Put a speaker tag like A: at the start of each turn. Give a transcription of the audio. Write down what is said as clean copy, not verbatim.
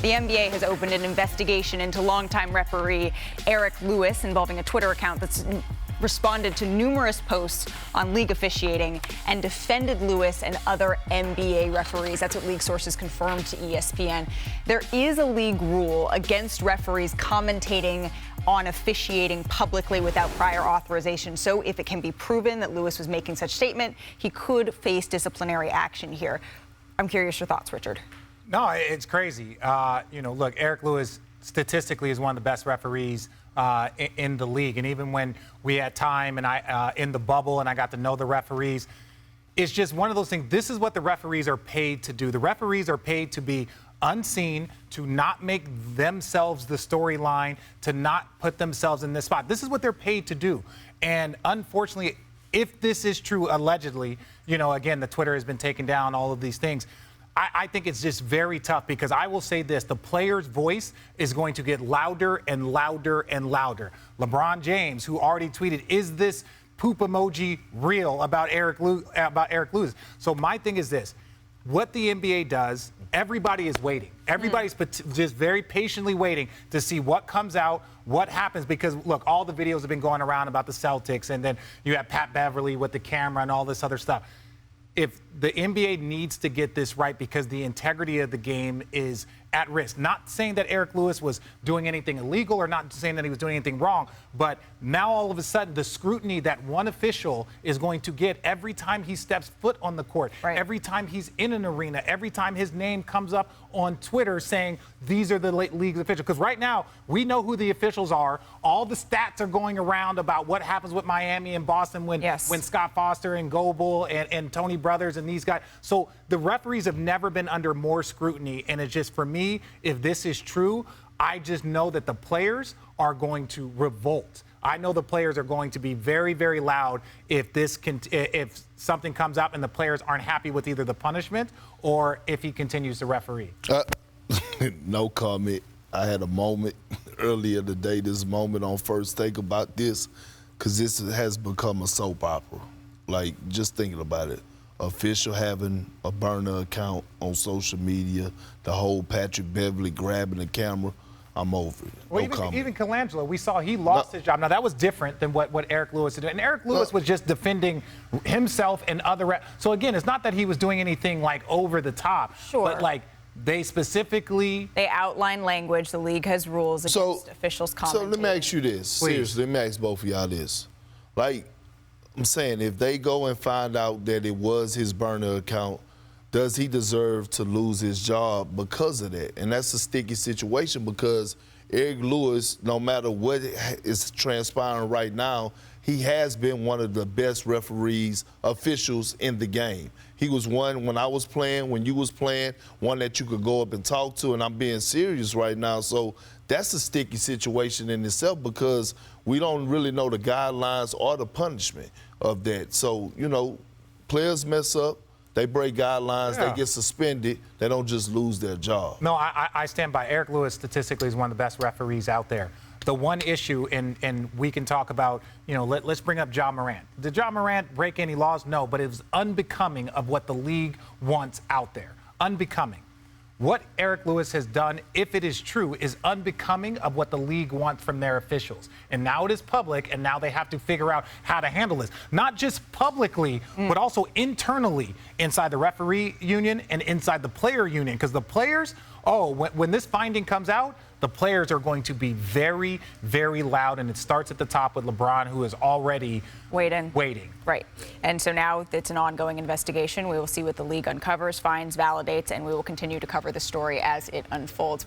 A: The NBA has opened an investigation into longtime referee Eric Lewis involving a Twitter account that's responded to numerous posts on league officiating and defended Lewis and other NBA referees. That's what league sources confirmed to ESPN. There is a league rule against referees commentating on officiating publicly without prior authorization. So if it can be proven that Lewis was making such statement, he could face disciplinary action here. I'm curious your thoughts, Richard.
B: No, it's crazy. Look, Eric Lewis statistically is one of the best referees in the league. And even when we had time and I in the bubble and I got to know the referees, it's just one of those things. This is what the referees are paid to do. The referees are paid to be unseen, to not make themselves the storyline, to not put themselves in this spot. This is what they're paid to do. And unfortunately, if this is true, allegedly, again, the Twitter has been taken down, all of these things. I think it's just very tough because I will say this, the player's voice is going to get louder and louder and louder. LeBron James, who already tweeted, is this poop emoji real about Eric Lewis? So my thing is this, what the NBA does, everybody is waiting. Everybody's just very patiently waiting to see what comes out, what happens, because, look, all the videos have been going around about the Celtics, and then you have Pat Beverly with the camera and all this other stuff. If the NBA needs to get this right because the integrity of the game is at risk. Not saying that Eric Lewis was doing anything illegal or not saying that he was doing anything wrong, but now all of a sudden the scrutiny that one official is going to get every time he steps foot on the court, every time he's in an arena, every time his name comes up on Twitter saying these are the league's officials. Because right now we know who the officials are. All the stats are going around about what happens with Miami and Boston when Scott Foster and Goebel and Tony Brothers and these guys. So the referees have never been under more scrutiny, and it's just, for me, if this is true, I just know that the players are going to revolt. I know the players are going to be very, very loud if something comes up and the players aren't happy with either the punishment or if he continues to referee.
C: No comment. I had a moment earlier today, this moment on First Take about this, because this has become a soap opera. Like, just thinking about it. Official having a burner account on social media, the whole Patrick Beverly grabbing the camera, I'm over it.
B: Well, even Colangelo, we saw he lost his job. Now, that was different than what Eric Lewis did. And Eric Lewis was just defending himself and other So, again, it's not that he was doing anything, like, over the top.
A: Sure.
B: But, like, they specifically...
A: They outline language. The league has rules against officials commenting.
C: So let me ask you this. Seriously, let me ask both of y'all this. Like, I'm saying, if they go and find out that it was his burner account, does he deserve to lose his job because of that? And that's a sticky situation because Eric Lewis, no matter what is transpiring right now, he has been one of the best referees, officials in the game. He was one when I was playing, when you was playing, one that you could go up and talk to, and I'm being serious right now. So that's a sticky situation in itself because we don't really know the guidelines or the punishment of that. So, players mess up, they break guidelines, they get suspended, they don't just lose their job.
B: No, I stand by. Eric Lewis statistically is one of the best referees out there. The one issue, and we can talk about, let's bring up Ja Morant. Did Ja Morant break any laws? No, but it was unbecoming of what the league wants out there. Unbecoming. What Eric Lewis has done, if it is true, is unbecoming of what the league wants from their officials. And now it is public, and now they have to figure out how to handle this. Not just publicly, but also internally inside the referee union and inside the player union. Because the players, when this finding comes out, the players are going to be very, very loud, and it starts at the top with LeBron, who is already waiting.
A: Right. And so now it's an ongoing investigation. We will see what the league uncovers, finds, validates, and we will continue to cover the story as it unfolds.